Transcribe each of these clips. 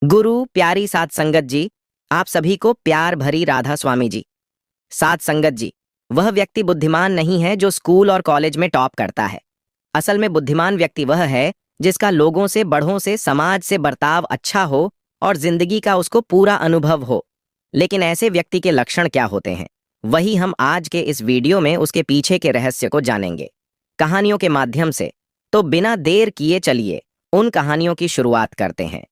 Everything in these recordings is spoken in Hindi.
गुरु प्यारी साध संगत जी, आप सभी को प्यार भरी राधा स्वामी जी। साध संगत जी, वह व्यक्ति बुद्धिमान नहीं है जो स्कूल और कॉलेज में टॉप करता है। असल में बुद्धिमान व्यक्ति वह है जिसका लोगों से, बड़ों से, समाज से बर्ताव अच्छा हो और जिंदगी का उसको पूरा अनुभव हो। लेकिन ऐसे व्यक्ति के लक्षण क्या होते हैं, वही हम आज के इस वीडियो में उसके पीछे के रहस्य को जानेंगे, कहानियों के माध्यम से। तो बिना देर किए चलिए उन कहानियों की शुरुआत करते हैं।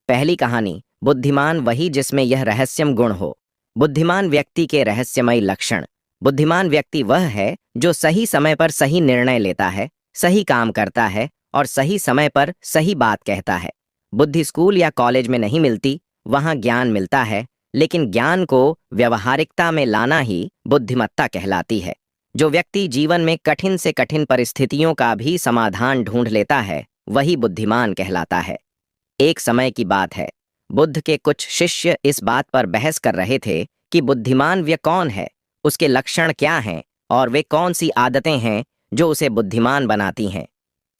पहली कहानी, बुद्धिमान वही जिसमें यह रहस्यम गुण हो। बुद्धिमान व्यक्ति के रहस्यमय लक्षण। बुद्धिमान व्यक्ति वह है जो सही समय पर सही निर्णय लेता है, सही काम करता है और सही समय पर सही बात कहता है। बुद्धि स्कूल या कॉलेज में नहीं मिलती, वहाँ ज्ञान मिलता है, लेकिन ज्ञान को व्यवहारिकता में लाना ही बुद्धिमत्ता कहलाती है। जो व्यक्ति जीवन में कठिन से कठिन परिस्थितियों का भी समाधान ढूंढ लेता है, वही बुद्धिमान कहलाता है। एक समय की बात है, बुद्ध के कुछ शिष्य इस बात पर बहस कर रहे थे कि बुद्धिमान व्यक्ति कौन है, उसके लक्षण क्या हैं और वे कौन सी आदतें हैं जो उसे बुद्धिमान बनाती हैं।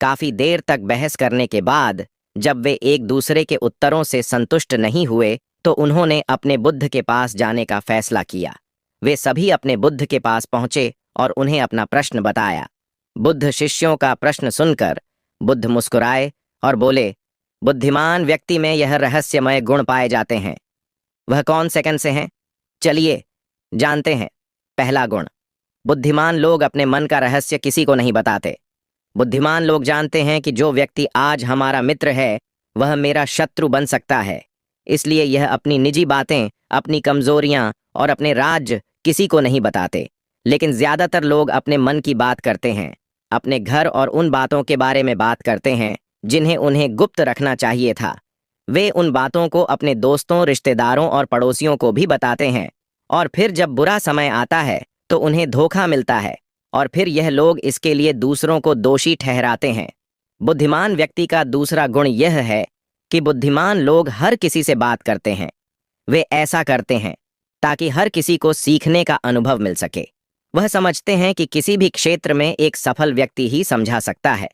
काफी देर तक बहस करने के बाद जब वे एक दूसरे के उत्तरों से संतुष्ट नहीं हुए तो उन्होंने अपने बुद्ध के पास जाने का फैसला किया। वे सभी अपने बुद्ध के पास पहुंचे और उन्हें अपना प्रश्न बताया। बुद्ध शिष्यों का प्रश्न सुनकर बुद्ध मुस्कुराए और बोले, बुद्धिमान व्यक्ति में यह रहस्यमय गुण पाए जाते हैं। वह कौन सेकंड से हैं? चलिए जानते हैं। पहला गुण, बुद्धिमान लोग अपने मन का रहस्य किसी को नहीं बताते। बुद्धिमान लोग जानते हैं कि जो व्यक्ति आज हमारा मित्र है वह मेरा शत्रु बन सकता है, इसलिए यह अपनी निजी बातें, अपनी कमजोरियां और अपने राज किसी को नहीं बताते। लेकिन ज्यादातर लोग अपने मन की बात करते हैं, अपने घर और उन बातों के बारे में बात करते हैं जिन्हें उन्हें गुप्त रखना चाहिए था। वे उन बातों को अपने दोस्तों, रिश्तेदारों और पड़ोसियों को भी बताते हैं, और फिर जब बुरा समय आता है तो उन्हें धोखा मिलता है और फिर यह लोग इसके लिए दूसरों को दोषी ठहराते हैं। बुद्धिमान व्यक्ति का दूसरा गुण यह है कि बुद्धिमान लोग हर किसी से बात करते हैं। वे ऐसा करते हैं ताकि हर किसी को सीखने का अनुभव मिल सके। वह समझते हैं कि किसी भी क्षेत्र में एक सफल व्यक्ति ही समझा सकता है।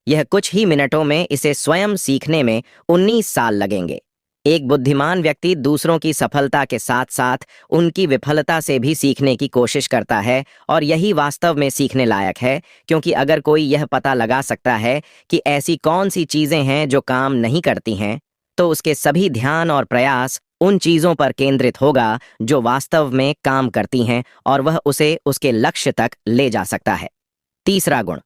यह कुछ ही मिनटों में इसे स्वयं सीखने में 19 साल लगेंगे। एक बुद्धिमान व्यक्ति दूसरों की सफलता के साथ साथ उनकी विफलता से भी सीखने की कोशिश करता है, और यही वास्तव में सीखने लायक है, क्योंकि अगर कोई यह पता लगा सकता है कि ऐसी कौन सी चीजें हैं जो काम नहीं करती हैं, तो उसके सभी ध्यान और प्रयास उन चीजों पर केंद्रित होगा जो वास्तव में काम करती हैं, और वह उसे उसके लक्ष्य तक ले जा सकता है। तीसरा गुण,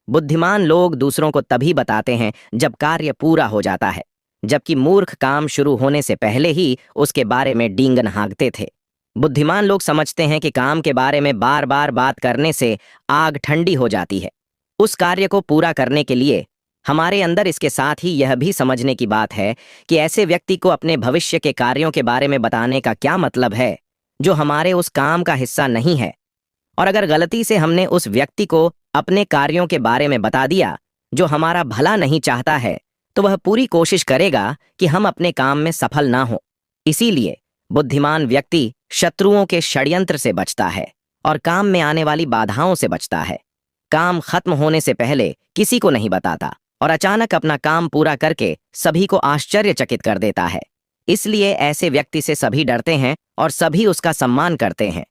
बुद्धिमान लोग दूसरों को तभी बताते हैं जब कार्य पूरा हो जाता है, जबकि मूर्ख काम शुरू होने से पहले ही उसके बारे में डींगन हाँकते थे। बुद्धिमान लोग समझते हैं कि काम के बारे में बार बार बात करने से आग ठंडी हो जाती है। उस कार्य को पूरा करने के लिए हमारे अंदर इसके साथ ही यह भी समझने की बात है कि ऐसे व्यक्ति को अपने भविष्य के कार्यों के बारे में बताने का क्या मतलब है जो हमारे उस काम का हिस्सा नहीं है। और अगर गलती से हमने उस व्यक्ति को अपने कार्यों के बारे में बता दिया जो हमारा भला नहीं चाहता है, तो वह पूरी कोशिश करेगा कि हम अपने काम में सफल ना हो। इसीलिए बुद्धिमान व्यक्ति शत्रुओं के षड्यंत्र से बचता है और काम में आने वाली बाधाओं से बचता है। काम खत्म होने से पहले किसी को नहीं बताता और अचानक अपना काम पूरा करके सभी को आश्चर्यचकित कर देता है। इसलिए ऐसे व्यक्ति से सभी डरते हैं और सभी उसका सम्मान करते हैं।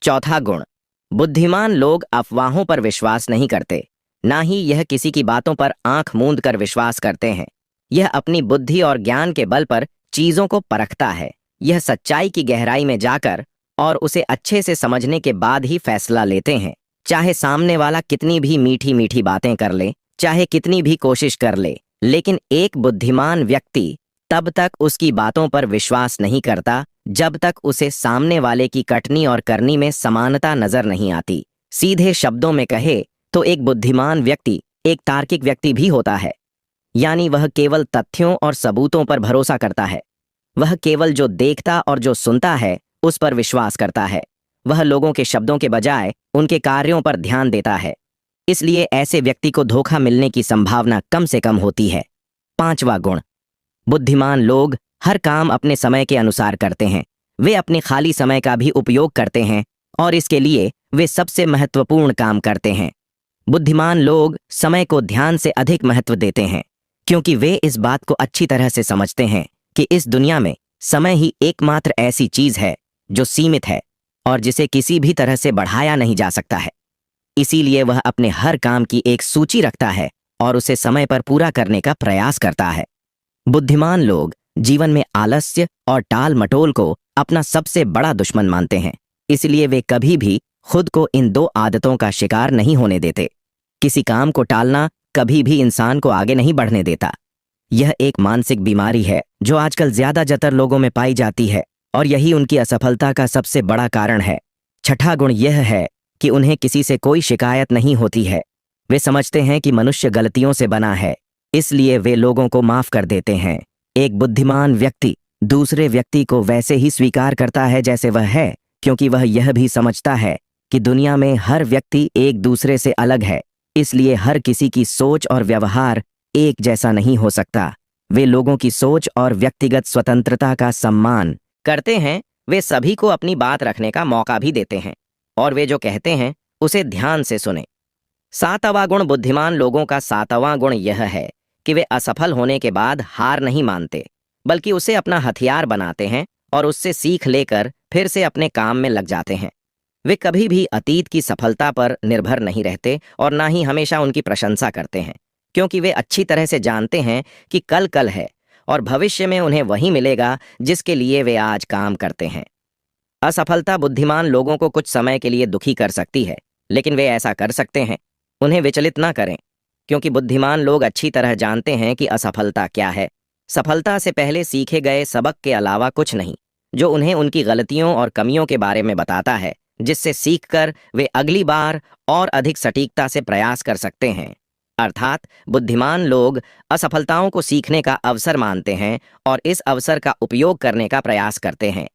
चौथा गुण, बुद्धिमान लोग अफवाहों पर विश्वास नहीं करते, ना ही यह किसी की बातों पर आंख मूंद कर विश्वास करते हैं। यह अपनी बुद्धि और ज्ञान के बल पर चीजों को परखता है। यह सच्चाई की गहराई में जाकर और उसे अच्छे से समझने के बाद ही फैसला लेते हैं, चाहे सामने वाला कितनी भी मीठी मीठी बातें कर ले, चाहे कितनी भी कोशिश कर ले। लेकिन एक बुद्धिमान व्यक्ति तब तक उसकी बातों पर विश्वास नहीं करता जब तक उसे सामने वाले की कटनी और करनी में समानता नजर नहीं आती। सीधे शब्दों में कहे तो एक बुद्धिमान व्यक्ति एक तार्किक व्यक्ति भी होता है, यानी वह केवल तथ्यों और सबूतों पर भरोसा करता है। वह केवल जो देखता और जो सुनता है उस पर विश्वास करता है। वह लोगों के शब्दों के बजाय उनके कार्यों पर ध्यान देता है। इसलिए ऐसे व्यक्ति को धोखा मिलने की संभावना कम से कम होती है। पांचवा गुण, बुद्धिमान लोग हर काम अपने समय के अनुसार करते हैं। वे अपने खाली समय का भी उपयोग करते हैं और इसके लिए वे सबसे महत्वपूर्ण काम करते हैं। बुद्धिमान लोग समय को ध्यान से अधिक महत्व देते हैं, क्योंकि वे इस बात को अच्छी तरह से समझते हैं कि इस दुनिया में समय ही एकमात्र ऐसी चीज है जो सीमित है और जिसे किसी भी तरह से बढ़ाया नहीं जा सकता है। इसीलिए वह अपने हर काम की एक सूची रखता है और उसे समय पर पूरा करने का प्रयास करता है। बुद्धिमान लोग जीवन में आलस्य और टाल मटोल को अपना सबसे बड़ा दुश्मन मानते हैं। इसलिए वे कभी भी खुद को इन दो आदतों का शिकार नहीं होने देते। किसी काम को टालना कभी भी इंसान को आगे नहीं बढ़ने देता। यह एक मानसिक बीमारी है जो आजकल ज्यादातर लोगों में पाई जाती है और यही उनकी असफलता का सबसे बड़ा कारण है। छठा गुण यह है कि उन्हें किसी से कोई शिकायत नहीं होती है। वे समझते हैं कि मनुष्य गलतियों से बना है, इसलिए वे लोगों को माफ कर देते हैं। एक बुद्धिमान व्यक्ति दूसरे व्यक्ति को वैसे ही स्वीकार करता है जैसे वह है, क्योंकि वह यह भी समझता है कि दुनिया में हर व्यक्ति एक दूसरे से अलग है। इसलिए हर किसी की सोच और व्यवहार एक जैसा नहीं हो सकता। वे लोगों की सोच और व्यक्तिगत स्वतंत्रता का सम्मान करते हैं। वे सभी को अपनी बात रखने का मौका भी देते हैं और वे जो कहते हैं उसे ध्यान से सुने। सातवां गुण बुद्धिमान लोगों का सातवां गुण यह है कि वे असफल होने के बाद हार नहीं मानते, बल्कि उसे अपना हथियार बनाते हैं और उससे सीख लेकर फिर से अपने काम में लग जाते हैं। वे कभी भी अतीत की सफलता पर निर्भर नहीं रहते और ना ही हमेशा उनकी प्रशंसा करते हैं, क्योंकि वे अच्छी तरह से जानते हैं कि कल कल है और भविष्य में उन्हें वही मिलेगा जिसके लिए वे आज काम करते हैं। असफलता बुद्धिमान लोगों को कुछ समय के लिए दुखी कर सकती है, लेकिन वे ऐसा कर सकते हैं। उन्हें विचलित ना करें, क्योंकि बुद्धिमान लोग अच्छी तरह जानते हैं कि असफलता क्या है। सफलता से पहले सीखे गए सबक के अलावा कुछ नहीं, जो उन्हें उनकी गलतियों और कमियों के बारे में बताता है, जिससे सीखकर वे अगली बार और अधिक सटीकता से प्रयास कर सकते हैं। अर्थात बुद्धिमान लोग असफलताओं को सीखने का अवसर मानते हैं और इस अवसर का उपयोग करने का प्रयास करते हैं।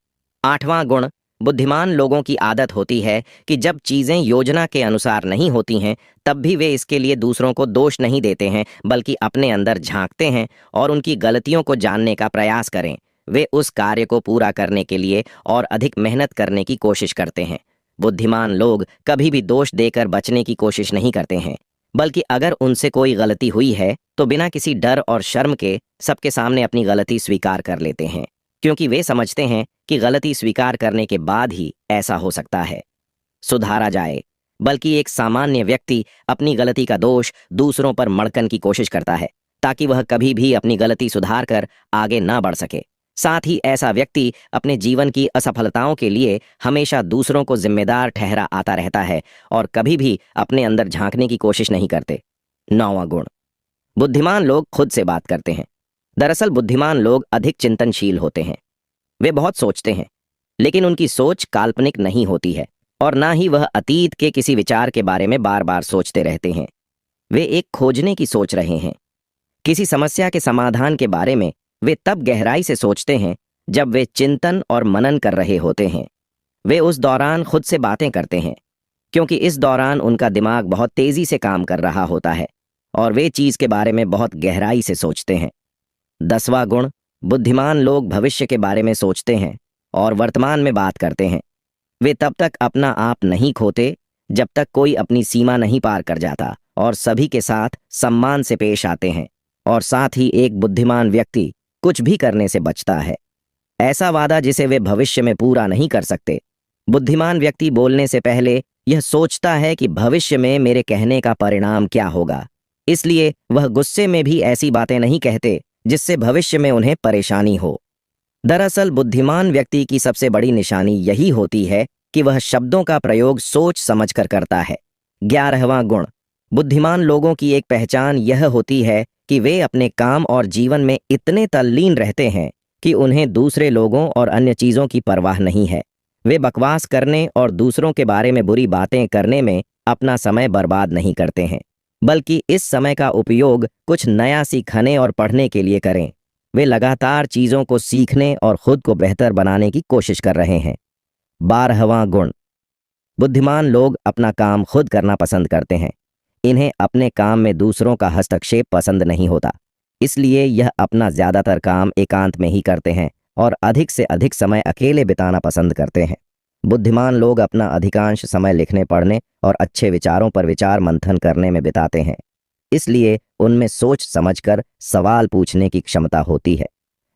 आठवां गुण बुद्धिमान लोगों की आदत होती है कि जब चीजें योजना के अनुसार नहीं होती हैं, तब भी वे इसके लिए दूसरों को दोष नहीं देते हैं, बल्कि अपने अंदर झांकते हैं और उनकी गलतियों को जानने का प्रयास करें। वे उस कार्य को पूरा करने के लिए और अधिक मेहनत करने की कोशिश करते हैं। बुद्धिमान लोग कभी भी दोष देकर बचने की कोशिश नहीं करते हैं, बल्कि अगर उनसे कोई गलती हुई है तो बिना किसी डर और शर्म के सबके सामने अपनी गलती स्वीकार कर लेते हैं, क्योंकि वे समझते हैं कि गलती स्वीकार करने के बाद ही ऐसा हो सकता है सुधारा जाए। बल्कि एक सामान्य व्यक्ति अपनी गलती का दोष दूसरों पर मढ़कन की कोशिश करता है, ताकि वह कभी भी अपनी गलती सुधार कर आगे ना बढ़ सके। साथ ही ऐसा व्यक्ति अपने जीवन की असफलताओं के लिए हमेशा दूसरों को जिम्मेदार ठहरा आता रहता है और कभी भी अपने अंदर झांकने की कोशिश नहीं करते। नौवां गुण बुद्धिमान लोग खुद से बात करते हैं। दरअसल बुद्धिमान लोग अधिक चिंतनशील होते हैं। वे बहुत सोचते हैं, लेकिन उनकी सोच काल्पनिक नहीं होती है और ना ही वह अतीत के किसी विचार के बारे में बार बार सोचते रहते हैं। वे एक खोजने की सोच रहे हैं। किसी समस्या के समाधान के बारे में वे तब गहराई से सोचते हैं जब वे चिंतन और मनन कर रहे होते हैं। वे उस दौरान खुद से बातें करते हैं, क्योंकि इस दौरान उनका दिमाग बहुत तेजी से काम कर रहा होता है और वे चीज के बारे में बहुत गहराई से सोचते हैं। 10वां गुण बुद्धिमान लोग भविष्य के बारे में सोचते हैं और वर्तमान में बात करते हैं। वे तब तक अपना आप नहीं खोते जब तक कोई अपनी सीमा नहीं पार कर जाता और सभी के साथ सम्मान से पेश आते हैं। और साथ ही एक बुद्धिमान व्यक्ति कुछ भी करने से बचता है, ऐसा वादा जिसे वे भविष्य में पूरा नहीं कर सकते। बुद्धिमान व्यक्ति बोलने से पहले यह सोचता है कि भविष्य में मेरे कहने का परिणाम क्या होगा, इसलिए वह गुस्से में भी ऐसी बातें नहीं कहते जिससे भविष्य में उन्हें परेशानी हो। दरअसल बुद्धिमान व्यक्ति की सबसे बड़ी निशानी यही होती है कि वह शब्दों का प्रयोग सोच समझकर करता है। 11वां गुण बुद्धिमान लोगों की एक पहचान यह होती है कि वे अपने काम और जीवन में इतने तल्लीन रहते हैं कि उन्हें दूसरे लोगों और अन्य चीजों की परवाह नहीं है। वे बकवास करने और दूसरों के बारे में बुरी बातें करने में अपना समय बर्बाद नहीं करते हैं, बल्कि इस समय का उपयोग कुछ नया सीखने और पढ़ने के लिए करें। वे लगातार चीजों को सीखने और खुद को बेहतर बनाने की कोशिश कर रहे हैं। 12वां गुण बुद्धिमान लोग अपना काम खुद करना पसंद करते हैं। इन्हें अपने काम में दूसरों का हस्तक्षेप पसंद नहीं होता, इसलिए यह अपना ज्यादातर काम एकांत में ही करते हैं और अधिक से अधिक समय अकेले बिताना पसंद करते हैं। बुद्धिमान लोग अपना अधिकांश समय लिखने, पढ़ने और अच्छे विचारों पर विचार मंथन करने में बिताते हैं, इसलिए उनमें सोच समझकर सवाल पूछने की क्षमता होती है।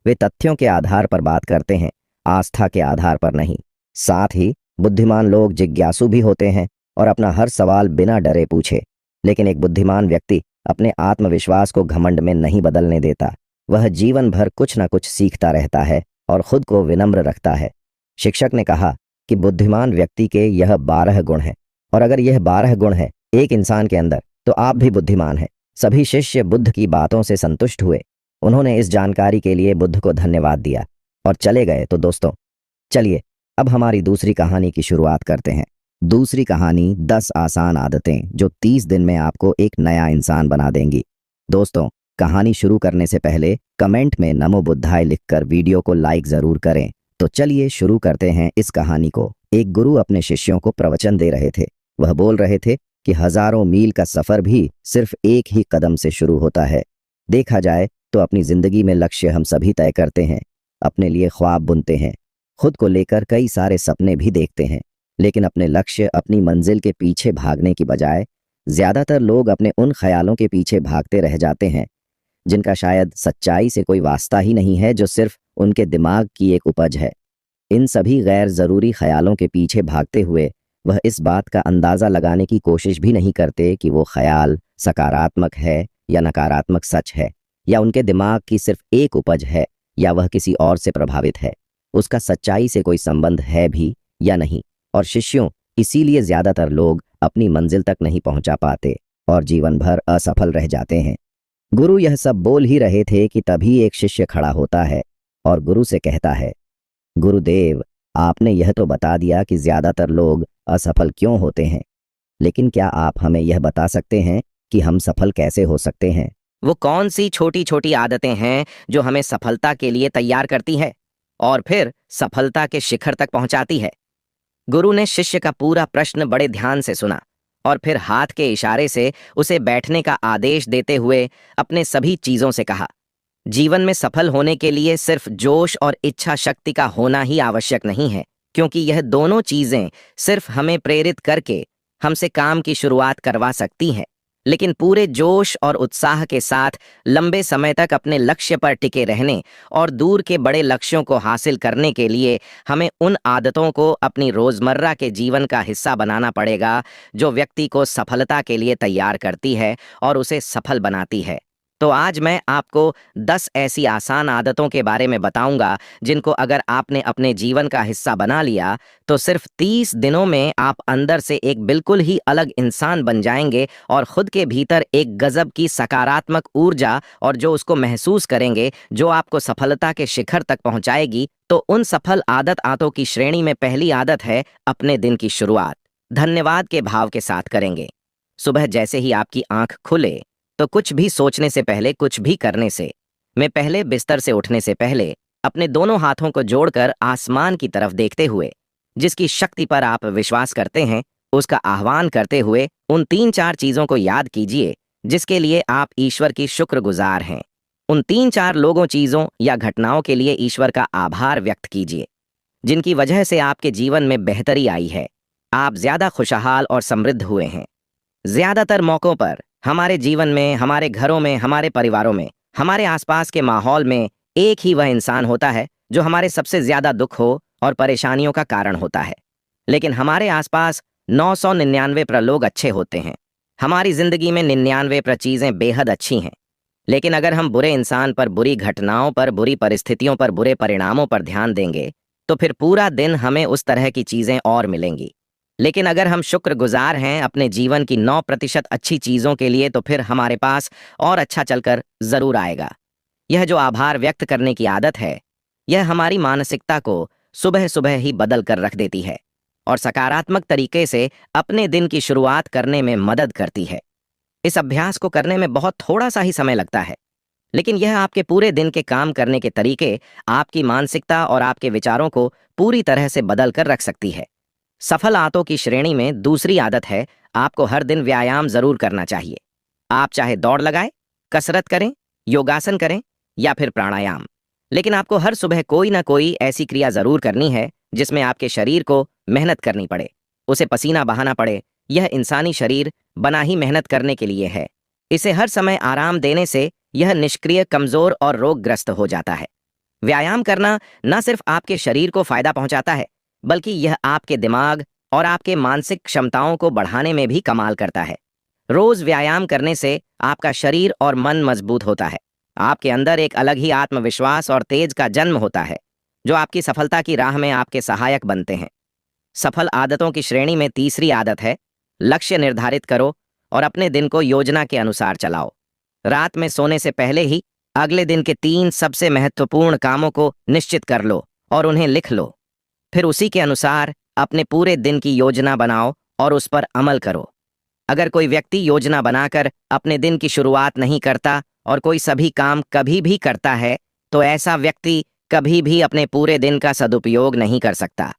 वे तथ्यों के आधार पर बात करते हैं, आस्था के आधार पर नहीं। साथ ही बुद्धिमान लोग जिज्ञासु भी होते हैं और अपना हर सवाल बिना डरे पूछे। लेकिन एक बुद्धिमान व्यक्ति अपने आत्मविश्वास को घमंड में नहीं बदलने देता। वह जीवन भर कुछ न कुछ सीखता रहता है और खुद को विनम्र रखता है। शिक्षक ने कहा कि बुद्धिमान व्यक्ति के यह 12 गुण हैं, और अगर यह 12 गुण है एक इंसान के अंदर, तो आप भी बुद्धिमान हैं। सभी शिष्य बुद्ध की बातों से संतुष्ट हुए। उन्होंने इस जानकारी के लिए बुद्ध को धन्यवाद दिया और चले गए। तो दोस्तों, चलिए अब हमारी दूसरी कहानी की शुरुआत करते हैं। दूसरी कहानी 10 आसान आदतें जो 30 दिन में आपको एक नया इंसान बना देंगी। दोस्तों, कहानी शुरू करने से पहले कमेंट में नमो बुद्धाय लिखकर वीडियो को लाइक जरूर करें। तो चलिए शुरू करते हैं इस कहानी को। एक गुरु अपने शिष्यों को प्रवचन दे रहे थे। वह बोल रहे थे कि हजारों मील का सफर भी सिर्फ एक ही कदम से शुरू होता है। देखा जाए तो अपनी जिंदगी में लक्ष्य हम सभी तय करते हैं, अपने लिए ख्वाब बुनते हैं, खुद को लेकर कई सारे सपने भी देखते हैं। लेकिन अपने लक्ष्य, अपनी मंजिल के पीछे भागने की बजाय ज्यादातर लोग अपने उन ख्यालों के पीछे भागते रह जाते हैं जिनका शायद सच्चाई से कोई वास्ता ही नहीं है, जो सिर्फ उनके दिमाग की एक उपज है। इन सभी गैर जरूरी ख्यालों के पीछे भागते हुए वह इस बात का अंदाजा लगाने की कोशिश भी नहीं करते कि वो ख्याल सकारात्मक है या नकारात्मक सच है, या उनके दिमाग की सिर्फ एक उपज है, या वह किसी और से प्रभावित है। उसका सच्चाई से कोई संबंध है भी या नहीं। और शिष्यों, इसीलिए ज्यादातर लोग अपनी मंजिल तक नहीं पहुंचा पाते और जीवन भर असफल रह जाते हैं। गुरु यह सब बोल ही रहे थे कि तभी एक शिष्य खड़ा होता है और गुरु से कहता है, गुरुदेव, आपने यह तो बता दिया कि ज्यादातर लोग असफल क्यों होते हैं, लेकिन क्या आप हमें यह बता सकते हैं कि हम सफल कैसे हो सकते हैं? वो कौन सी छोटी छोटी आदतें हैं जो हमें सफलता के लिए तैयार करती है और फिर सफलता के शिखर तक पहुंचाती है? गुरु ने शिष्य का पूरा प्रश्न बड़े ध्यान से सुना और फिर हाथ के इशारे से उसे बैठने का आदेश देते हुए अपने सभी चीजों से कहा, जीवन में सफल होने के लिए सिर्फ जोश और इच्छा शक्ति का होना ही आवश्यक नहीं है, क्योंकि यह दोनों चीजें सिर्फ हमें प्रेरित करके हमसे काम की शुरुआत करवा सकती हैं। लेकिन पूरे जोश और उत्साह के साथ लंबे समय तक अपने लक्ष्य पर टिके रहने और दूर के बड़े लक्ष्यों को हासिल करने के लिए हमें उन आदतों को अपनी रोजमर्रा के जीवन का हिस्सा बनाना पड़ेगा जो व्यक्ति को सफलता के लिए तैयार करती है और उसे सफल बनाती है। तो आज मैं आपको 10 ऐसी आसान आदतों के बारे में बताऊंगा जिनको अगर आपने अपने जीवन का हिस्सा बना लिया तो सिर्फ 30 दिनों में आप अंदर से एक बिल्कुल ही अलग इंसान बन जाएंगे और खुद के भीतर एक गजब की सकारात्मक ऊर्जा और जो उसको महसूस करेंगे, जो आपको सफलता के शिखर तक पहुंचाएगी। तो उन सफल आदतों की श्रेणी में पहली आदत है अपने दिन की शुरुआत धन्यवाद के भाव के साथ करेंगे। सुबह जैसे ही आपकी आंख खुले तो कुछ भी सोचने से पहले, कुछ भी करने से मैं पहले बिस्तर से उठने से पहले अपने दोनों हाथों को जोड़कर आसमान की तरफ देखते हुए, जिसकी शक्ति पर आप विश्वास करते हैं, उसका आह्वान करते हुए उन 3-4 चीजों को याद कीजिए जिसके लिए आप ईश्वर की शुक्रगुजार हैं। उन 3-4 लोगों, चीजों या घटनाओं के लिए ईश्वर का आभार व्यक्त कीजिए जिनकी वजह से आपके जीवन में बेहतरी आई है, आप ज्यादा खुशहाल और समृद्ध हुए हैं। ज्यादातर मौकों पर हमारे जीवन में, हमारे घरों में, हमारे परिवारों में, हमारे आसपास के माहौल में एक ही वह इंसान होता है जो हमारे सबसे ज्यादा दुख हो और परेशानियों का कारण होता है। लेकिन हमारे आसपास 999 लोग अच्छे होते हैं। हमारी जिंदगी में 99 चीजें बेहद अच्छी हैं। लेकिन अगर हम बुरे इंसान पर, बुरी घटनाओं पर, बुरी परिस्थितियों पर, बुरे परिणामों पर ध्यान देंगे तो फिर पूरा दिन हमें उस तरह की चीजें और मिलेंगी। लेकिन अगर हम शुक्रगुजार हैं अपने जीवन की 9% अच्छी चीजों के लिए, तो फिर हमारे पास और अच्छा चलकर जरूर आएगा। यह जो आभार व्यक्त करने की आदत है, यह हमारी मानसिकता को सुबह सुबह ही बदल कर रख देती है और सकारात्मक तरीके से अपने दिन की शुरुआत करने में मदद करती है। इस अभ्यास को करने में बहुत थोड़ा सा ही समय लगता है, लेकिन यह आपके पूरे दिन के काम करने के तरीके, आपकी मानसिकता और आपके विचारों को पूरी तरह से बदल कर रख सकती है। सफल आदतों की श्रेणी में दूसरी आदत है, आपको हर दिन व्यायाम जरूर करना चाहिए। आप चाहे दौड़ लगाएं, कसरत करें, योगासन करें या फिर प्राणायाम, लेकिन आपको हर सुबह कोई ना कोई ऐसी क्रिया जरूर करनी है जिसमें आपके शरीर को मेहनत करनी पड़े, उसे पसीना बहाना पड़े। यह इंसानी शरीर बना ही मेहनत करने के लिए है। इसे हर समय आराम देने से यह निष्क्रिय, कमजोर और रोगग्रस्त हो जाता है। व्यायाम करना न सिर्फ आपके शरीर को फायदा पहुंचाता है, बल्कि यह आपके दिमाग और आपके मानसिक क्षमताओं को बढ़ाने में भी कमाल करता है। रोज व्यायाम करने से आपका शरीर और मन मजबूत होता है। आपके अंदर एक अलग ही आत्मविश्वास और तेज का जन्म होता है, जो आपकी सफलता की राह में आपके सहायक बनते हैं। सफल आदतों की श्रेणी में तीसरी आदत है, लक्ष्य निर्धारित करो और अपने दिन को योजना के अनुसार चलाओ। रात में सोने से पहले ही अगले दिन के 3 सबसे महत्वपूर्ण कामों को निश्चित कर लो और उन्हें लिख लो। फिर उसी के अनुसार अपने पूरे दिन की योजना बनाओ और उस पर अमल करो। अगर कोई व्यक्ति योजना बनाकर अपने दिन की शुरुआत नहीं करता और कोई सभी काम कभी भी करता है, तो ऐसा व्यक्ति कभी भी अपने पूरे दिन का सदुपयोग नहीं कर सकता।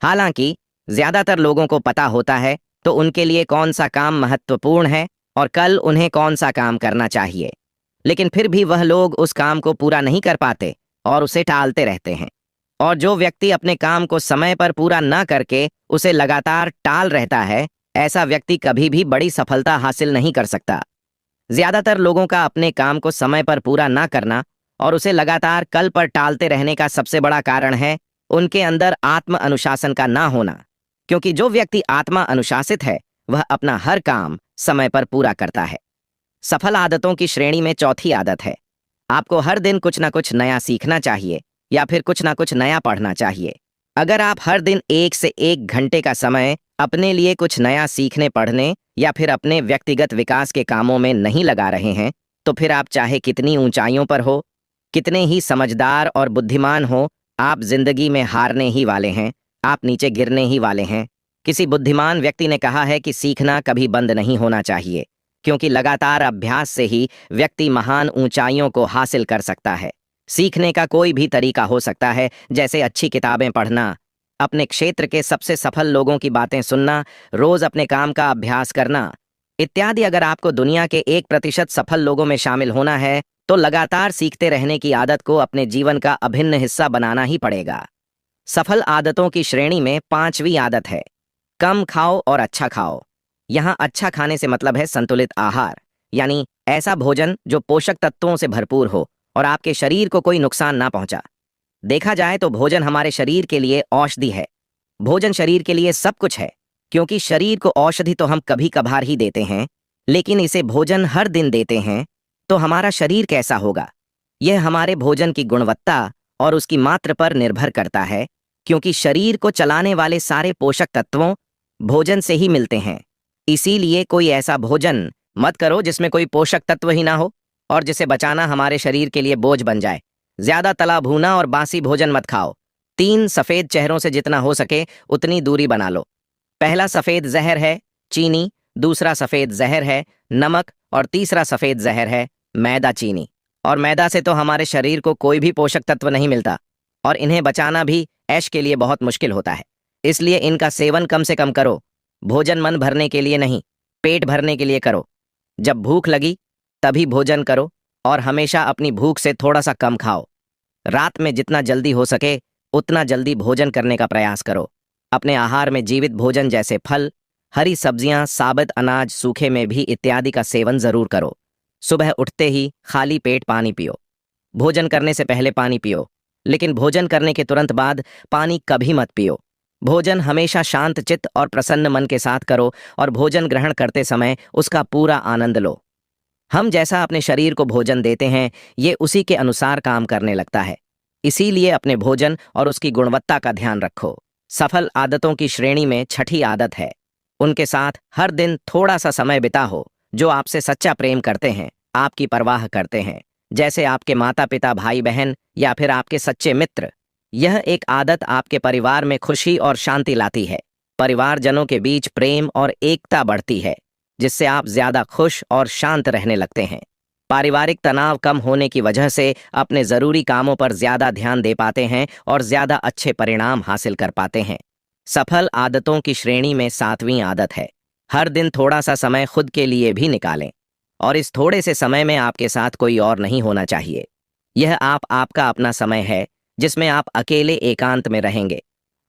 हालांकि ज्यादातर लोगों को पता होता है तो उनके लिए कौन सा काम महत्वपूर्ण है और कल उन्हें कौन सा काम करना चाहिए, लेकिन फिर भी वह लोग उस काम को पूरा नहीं कर पाते और उसे टालते रहते हैं। और जो व्यक्ति अपने काम को समय पर पूरा न करके उसे लगातार टाल रहता है, ऐसा व्यक्ति कभी भी बड़ी सफलता हासिल नहीं कर सकता। ज्यादातर लोगों का अपने काम को समय पर पूरा ना करना और उसे लगातार कल पर टालते रहने का सबसे बड़ा कारण है उनके अंदर आत्म अनुशासन का ना होना। क्योंकि जो व्यक्ति आत्मा अनुशासित है, वह अपना हर काम समय पर पूरा करता है। सफल आदतों की श्रेणी में चौथी आदत है, आपको हर दिन कुछ ना कुछ नया सीखना चाहिए या फिर कुछ ना कुछ नया पढ़ना चाहिए। अगर आप हर दिन 1 से 1 घंटे का समय अपने लिए कुछ नया सीखने, पढ़ने या फिर अपने व्यक्तिगत विकास के कामों में नहीं लगा रहे हैं, तो फिर आप चाहे कितनी ऊंचाइयों पर हो, कितने ही समझदार और बुद्धिमान हो, आप जिंदगी में हारने ही वाले हैं, आप नीचे गिरने ही वाले हैं। किसी बुद्धिमान व्यक्ति ने कहा है कि सीखना कभी बंद नहीं होना चाहिए, क्योंकि लगातार अभ्यास से ही व्यक्ति महान ऊंचाइयों को हासिल कर सकता है। सीखने का कोई भी तरीका हो सकता है, जैसे अच्छी किताबें पढ़ना, अपने क्षेत्र के सबसे सफल लोगों की बातें सुनना, रोज अपने काम का अभ्यास करना इत्यादि। अगर आपको दुनिया के 1% सफल लोगों में शामिल होना है, तो लगातार सीखते रहने की आदत को अपने जीवन का अभिन्न हिस्सा बनाना ही पड़ेगा। सफल आदतों की श्रेणी में 5वीं आदत है, कम खाओ और अच्छा खाओ। यहाँ अच्छा खाने से मतलब है संतुलित आहार, यानी ऐसा भोजन जो पोषक तत्वों से भरपूर हो और आपके शरीर को कोई नुकसान ना पहुंचा। देखा जाए तो भोजन हमारे शरीर के लिए औषधि है। भोजन शरीर के लिए सब कुछ है, क्योंकि शरीर को औषधि तो हम कभी कभार ही देते हैं, लेकिन इसे भोजन हर दिन देते हैं, तो हमारा शरीर कैसा होगा? यह हमारे भोजन की गुणवत्ता और उसकी मात्रा पर निर्भर करता है, क्योंकि शरीर को चलाने वाले सारे पोषक तत्वों भोजन से ही मिलते हैं। इसीलिए कोई ऐसा भोजन मत करो जिसमें कोई पोषक तत्व ही ना हो और जिसे बचाना हमारे शरीर के लिए बोझ बन जाए। ज्यादा तला भूना और बासी भोजन मत खाओ। 3 सफेद चेहरों से जितना हो सके उतनी दूरी बना लो। पहला सफेद जहर है चीनी, दूसरा सफेद जहर है नमक और तीसरा सफेद जहर है मैदा। चीनी और मैदा से तो हमारे शरीर को कोई भी पोषक तत्व नहीं मिलता और इन्हें बचाना भी ऐश के लिए बहुत मुश्किल होता है। इसलिए इनका सेवन कम से कम करो। भोजन मन भरने के लिए नहीं, पेट भरने के लिए करो। जब भूख लगी तभी भोजन करो और हमेशा अपनी भूख से थोड़ा सा कम खाओ। रात में जितना जल्दी हो सके उतना जल्दी भोजन करने का प्रयास करो। अपने आहार में जीवित भोजन जैसे फल, हरी सब्जियां, साबुत अनाज, सूखे में भी इत्यादि का सेवन जरूर करो। सुबह उठते ही खाली पेट पानी पियो। भोजन करने से पहले पानी पियो, लेकिन भोजन करने के तुरंत बाद पानी कभी मत पियो। भोजन हमेशा शांत चित्त और प्रसन्न मन के साथ करो और भोजन ग्रहण करते समय उसका पूरा आनंद लो। हम जैसा अपने शरीर को भोजन देते हैं, ये उसी के अनुसार काम करने लगता है। इसीलिए अपने भोजन और उसकी गुणवत्ता का ध्यान रखो। सफल आदतों की श्रेणी में 6ठी आदत है, उनके साथ हर दिन थोड़ा सा समय बिताओ। जो आपसे सच्चा प्रेम करते हैं, आपकी परवाह करते हैं, जैसे आपके माता पिता, भाई बहन या फिर आपके सच्चे मित्र। यह एक आदत आपके परिवार में खुशी और शांति लाती है। परिवारजनों के बीच प्रेम और एकता बढ़ती है, जिससे आप ज्यादा खुश और शांत रहने लगते हैं। पारिवारिक तनाव कम होने की वजह से अपने जरूरी कामों पर ज्यादा ध्यान दे पाते हैं और ज्यादा अच्छे परिणाम हासिल कर पाते हैं। सफल आदतों की श्रेणी में 7वीं आदत है, हर दिन थोड़ा सा समय खुद के लिए भी निकालें। और इस थोड़े से समय में आपके साथ कोई और नहीं होना चाहिए। यह आपका अपना समय है, जिसमें आप अकेले एकांत में रहेंगे,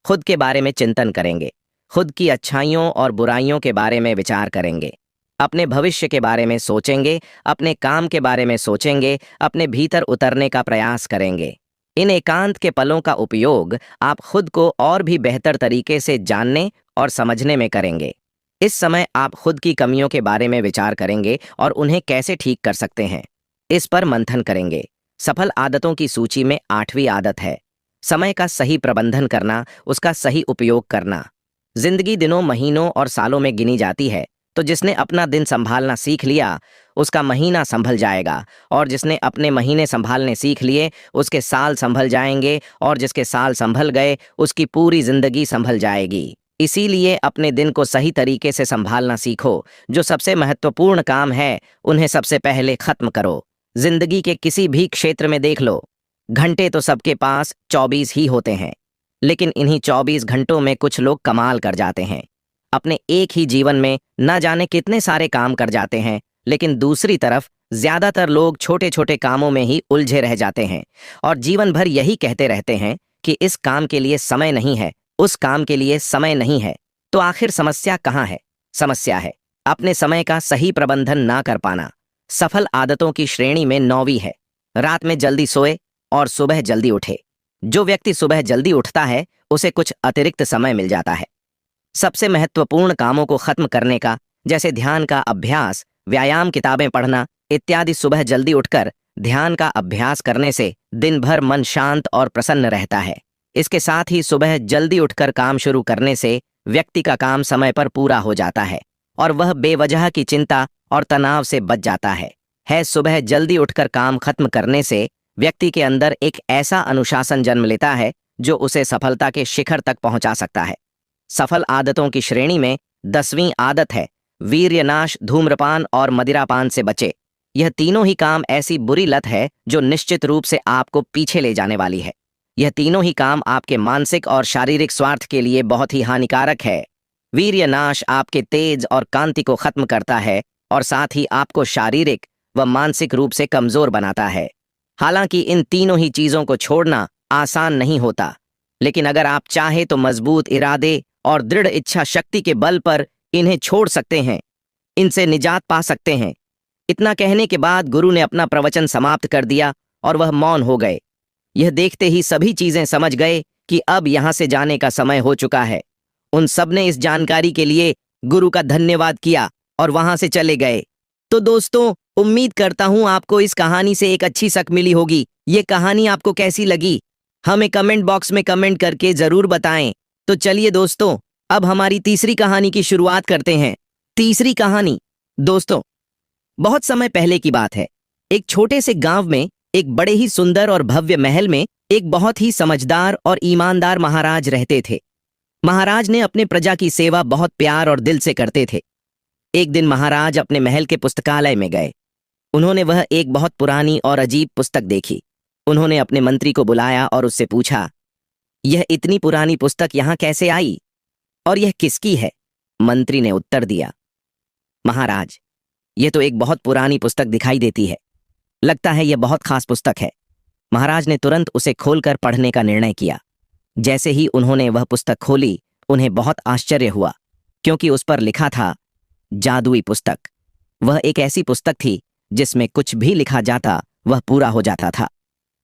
खुद के बारे में चिंतन करेंगे, खुद की अच्छाइयों और बुराइयों के बारे में विचार करेंगे, अपने भविष्य के बारे में सोचेंगे, अपने काम के बारे में सोचेंगे, अपने भीतर उतरने का प्रयास करेंगे। इन एकांत के पलों का उपयोग आप खुद को और भी बेहतर तरीके से जानने और समझने में करेंगे। इस समय आप खुद की कमियों के बारे में विचार करेंगे और उन्हें कैसे ठीक कर सकते हैं, इस पर मंथन करेंगे। सफल आदतों की सूची में 8वीं आदत है समय का सही प्रबंधन करना, उसका सही उपयोग करना। जिंदगी दिनों, महीनों और सालों में गिनी जाती है, तो जिसने अपना दिन संभालना सीख लिया उसका महीना संभल जाएगा, और जिसने अपने महीने संभालने सीख लिए उसके साल संभल जाएंगे, और जिसके साल संभल गए उसकी पूरी जिंदगी संभल जाएगी। इसीलिए अपने दिन को सही तरीके से संभालना सीखो। जो सबसे महत्वपूर्ण काम है उन्हें सबसे पहले खत्म करो। जिंदगी के किसी भी क्षेत्र में देख लो, घंटे तो सबके पास 24 ही होते हैं, लेकिन इन्हीं 24 घंटों में कुछ लोग कमाल कर जाते हैं। अपने एक ही जीवन में न जाने कितने सारे काम कर जाते हैं, लेकिन दूसरी तरफ ज्यादातर लोग छोटे छोटे कामों में ही उलझे रह जाते हैं और जीवन भर यही कहते रहते हैं कि इस काम के लिए समय नहीं है, उस काम के लिए समय नहीं है। तो आखिर समस्या कहाँ है? समस्या है अपने समय का सही प्रबंधन ना कर पाना। सफल आदतों की श्रेणी में 9वीं है रात में जल्दी सोए और सुबह जल्दी उठे। जो व्यक्ति सुबह जल्दी उठता है उसे कुछ अतिरिक्त समय मिल जाता है सबसे महत्वपूर्ण कामों को खत्म करने का, जैसे ध्यान का अभ्यास, व्यायाम, किताबें पढ़ना इत्यादि। सुबह जल्दी उठकर ध्यान का अभ्यास करने से दिन भर मन शांत और प्रसन्न रहता है। इसके साथ ही सुबह जल्दी उठकर काम शुरू करने से व्यक्ति का काम समय पर पूरा हो जाता है और वह बेवजह की चिंता और तनाव से बच जाता है। सुबह जल्दी उठकर काम खत्म करने से व्यक्ति के अंदर एक ऐसा अनुशासन जन्म लेता है जो उसे सफलता के शिखर तक पहुंचा सकता है। सफल आदतों की श्रेणी में 10वीं आदत है वीर्यनाश, धूम्रपान और मदिरापान से बचे। यह तीनों ही काम ऐसी बुरी लत है जो निश्चित रूप से आपको पीछे ले जाने वाली है। यह तीनों ही काम आपके मानसिक और शारीरिक स्वार्थ के लिए बहुत ही हानिकारक है। वीर्यनाश आपके तेज और कांति को खत्म करता है और साथ ही आपको शारीरिक व मानसिक रूप से कमजोर बनाता है। हालांकि इन तीनों ही चीजों को छोड़ना आसान नहीं होता, लेकिन अगर आप चाहे तो मजबूत इरादे और दृढ़ इच्छा शक्ति के बल पर इन्हें छोड़ सकते हैं, इनसे निजात पा सकते हैं। इतना कहने के बाद गुरु ने अपना प्रवचन समाप्त कर दिया और वह मौन हो गए। यह देखते ही सभी चीजें समझ गए कि अब यहां से जाने का समय हो चुका है। उन सब ने इस जानकारी के लिए गुरु का धन्यवाद किया और वहां से चले गए। तो दोस्तों, उम्मीद करता हूं आपको इस कहानी से एक अच्छी सीख मिली होगी। ये कहानी आपको कैसी लगी हमें कमेंट बॉक्स में कमेंट करके जरूर बताएं। तो चलिए दोस्तों, अब हमारी तीसरी कहानी की शुरुआत करते हैं। तीसरी कहानी दोस्तों, बहुत समय पहले की बात है। एक छोटे से गांव में एक बड़े ही सुंदर और भव्य महल में एक बहुत ही समझदार और ईमानदार महाराज रहते थे। महाराज ने अपने प्रजा की सेवा बहुत प्यार और दिल से करते थे। एक दिन महाराज अपने महल के पुस्तकालय में गए। उन्होंने वह एक बहुत पुरानी और अजीब पुस्तक देखी। उन्होंने अपने मंत्री को बुलाया और उससे पूछा, यह इतनी पुरानी पुस्तक यहां कैसे आई और यह किसकी है? मंत्री ने उत्तर दिया, महाराज, यह तो एक बहुत पुरानी पुस्तक दिखाई देती है। लगता है यह बहुत खास पुस्तक है। महाराज ने तुरंत उसे खोलकर पढ़ने का निर्णय किया। जैसे ही उन्होंने वह पुस्तक खोली, उन्हें बहुत आश्चर्य हुआ, क्योंकि उस पर लिखा था जादुई पुस्तक। वह एक ऐसी पुस्तक थी जिसमें कुछ भी लिखा जाता वह पूरा हो जाता था।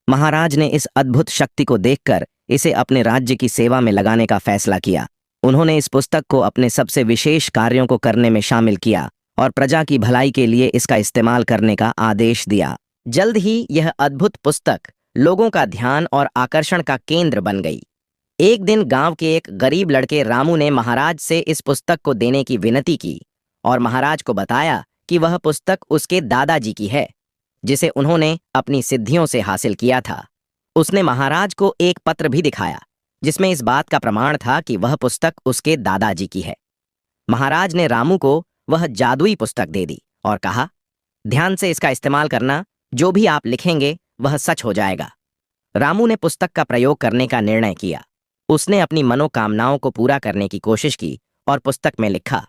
महाराज ने इस अद्भुत शक्ति को देखकर इसे अपने राज्य की सेवा में लगाने का फैसला किया। उन्होंने इस पुस्तक को अपने सबसे विशेष कार्यों को करने में शामिल किया और प्रजा की भलाई के लिए इसका इस्तेमाल करने का आदेश दिया। जल्द ही यह अद्भुत पुस्तक लोगों का ध्यान और आकर्षण का केंद्र बन गई। एक दिन गांव के एक गरीब लड़के रामू ने महाराज से इस पुस्तक को देने की विनती की और महाराज को बताया कि वह पुस्तक उसके दादाजी की है, जिसे उन्होंने अपनी सिद्धियों से हासिल किया था। उसने महाराज को एक पत्र भी दिखाया जिसमें इस बात का प्रमाण था कि वह पुस्तक उसके दादाजी की है। महाराज ने रामू को वह जादुई पुस्तक दे दी और कहा, ध्यान से इसका इस्तेमाल करना, जो भी आप लिखेंगे वह सच हो जाएगा। रामू ने पुस्तक का प्रयोग करने का निर्णय किया। उसने अपनी मनोकामनाओं को पूरा करने की कोशिश की और पुस्तक में लिखा,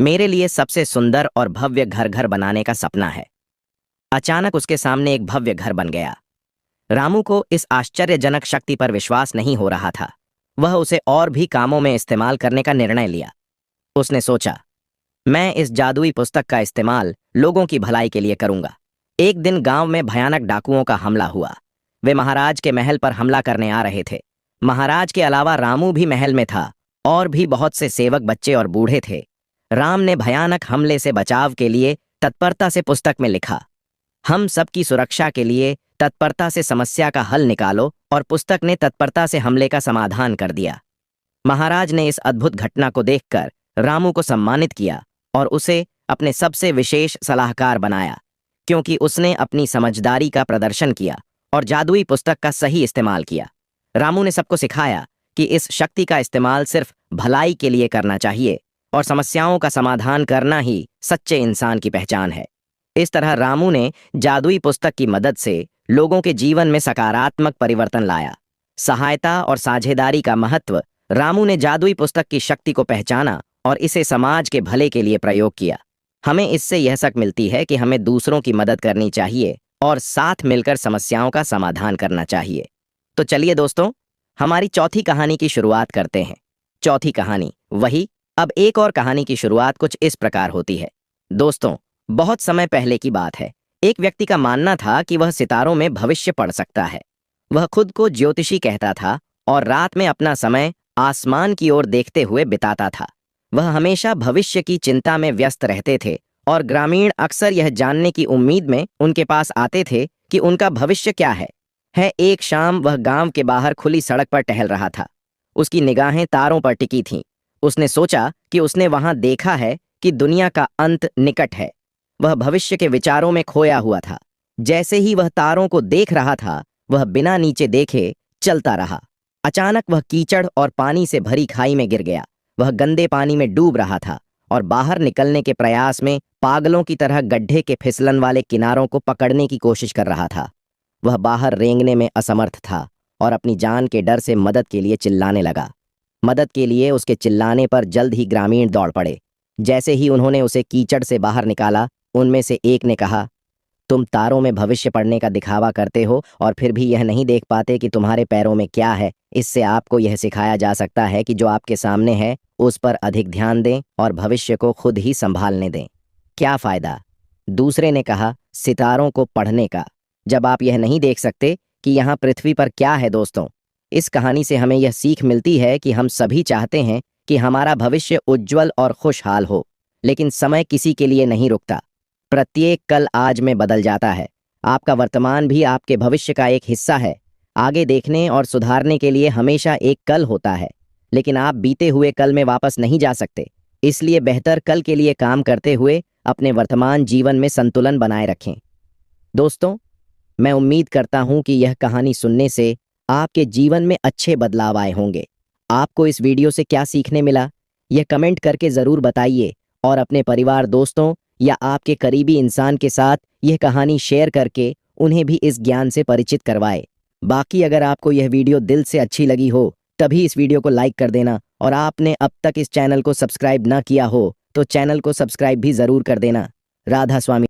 मेरे लिए सबसे सुंदर और भव्य घर बनाने का सपना है। अचानक उसके सामने एक भव्य घर बन गया। रामू को इस आश्चर्यजनक शक्ति पर विश्वास नहीं हो रहा था। वह उसे और भी कामों में इस्तेमाल करने का निर्णय लिया। उसने सोचा, मैं इस जादुई पुस्तक का इस्तेमाल लोगों की भलाई के लिए करूंगा। एक दिन गांव में भयानक डाकुओं का हमला हुआ। वे महाराज के महल पर हमला करने आ रहे थे। महाराज के अलावा रामू भी महल में था और भी बहुत से सेवक बच्चे और बूढ़े थे। राम ने भयानक हमले से बचाव के लिए तत्परता से पुस्तक में लिखा, हम सबकी सुरक्षा के लिए तत्परता से समस्या का हल निकालो, और पुस्तक ने तत्परता से हमले का समाधान कर दिया। महाराज ने इस अद्भुत घटना को देखकर रामू को सम्मानित किया और उसे अपने सबसे विशेष सलाहकार बनाया, क्योंकि उसने अपनी समझदारी का प्रदर्शन किया और जादुई पुस्तक का सही इस्तेमाल किया। रामू ने सबको सिखाया कि इस शक्ति का इस्तेमाल सिर्फ भलाई के लिए करना चाहिए और समस्याओं का समाधान करना ही सच्चे इंसान की पहचान है। इस तरह रामू ने जादुई पुस्तक की मदद से लोगों के जीवन में सकारात्मक परिवर्तन लाया। सहायता और साझेदारी का महत्व। रामू ने जादुई पुस्तक की शक्ति को पहचाना और इसे समाज के भले के लिए प्रयोग किया। हमें इससे यह सीख मिलती है कि हमें दूसरों की मदद करनी चाहिए और साथ मिलकर समस्याओं का समाधान करना चाहिए। तो चलिए दोस्तों, हमारी चौथी कहानी की शुरुआत करते हैं। चौथी कहानी वही। अब एक और कहानी की शुरुआत कुछ इस प्रकार होती है। दोस्तों, बहुत समय पहले की बात है। एक व्यक्ति का मानना था कि वह सितारों में भविष्य पढ़ सकता है। वह खुद को ज्योतिषी कहता था और रात में अपना समय आसमान की ओर देखते हुए बिताता था। वह हमेशा भविष्य की चिंता में व्यस्त रहते थे और ग्रामीण अक्सर यह जानने की उम्मीद में उनके पास आते थे कि उनका भविष्य क्या है। एक शाम वह गांव के बाहर खुली सड़क पर टहल रहा था। उसकी निगाहें तारों पर टिकी थीं। उसने सोचा कि उसने वहां देखा है कि दुनिया का अंत निकट है। वह भविष्य के विचारों में खोया हुआ था। जैसे ही वह तारों को देख रहा था, वह बिना नीचे देखे चलता रहा। अचानक वह कीचड़ और पानी से भरी खाई में गिर गया। वह गंदे पानी में डूब रहा था और बाहर निकलने के प्रयास में पागलों की तरह गड्ढे के फिसलन वाले किनारों को पकड़ने की कोशिश कर रहा था। वह बाहर रेंगने में असमर्थ था और अपनी जान के डर से मदद के लिए चिल्लाने लगा। मदद के लिए उसके चिल्लाने पर जल्द ही ग्रामीण दौड़ पड़े। जैसे ही उन्होंने उसे कीचड़ से बाहर निकाला, उनमें से एक ने कहा, तुम तारों में भविष्य पढ़ने का दिखावा करते हो और फिर भी यह नहीं देख पाते कि तुम्हारे पैरों में क्या है। इससे आपको यह सिखाया जा सकता है कि जो आपके सामने है उस पर अधिक ध्यान दें और भविष्य को खुद ही संभालने दें। क्या फायदा? दूसरे ने कहा, सितारों को पढ़ने का, जब आप यह नहीं देख सकते कि यहाँ पृथ्वी पर क्या है। दोस्तों, इस कहानी से हमें यह सीख मिलती है कि हम सभी चाहते हैं कि हमारा भविष्य उज्जवल और खुशहाल हो, लेकिन समय किसी के लिए नहीं रुकता। प्रत्येक कल आज में बदल जाता है। आपका वर्तमान भी आपके भविष्य का एक हिस्सा है। आगे देखने और सुधारने के लिए हमेशा एक कल होता है, लेकिन आप बीते हुए कल में वापस नहीं जा सकते। इसलिए बेहतर कल के लिए काम करते हुए अपने वर्तमान जीवन में संतुलन बनाए रखें। दोस्तों, मैं उम्मीद करता हूं कि यह कहानी सुनने से आपके जीवन में अच्छे बदलाव आए होंगे। आपको इस वीडियो से क्या सीखने मिला, यह कमेंट करके ज़रूर बताइए और अपने परिवार, दोस्तों या आपके करीबी इंसान के साथ यह कहानी शेयर करके उन्हें भी इस ज्ञान से परिचित करवाए। बाकी अगर आपको यह वीडियो दिल से अच्छी लगी हो, तभी इस वीडियो को लाइक कर देना, और आपने अब तक इस चैनल को सब्सक्राइब ना किया हो तो चैनल को सब्सक्राइब भी ज़रूर कर देना। राधा स्वामी।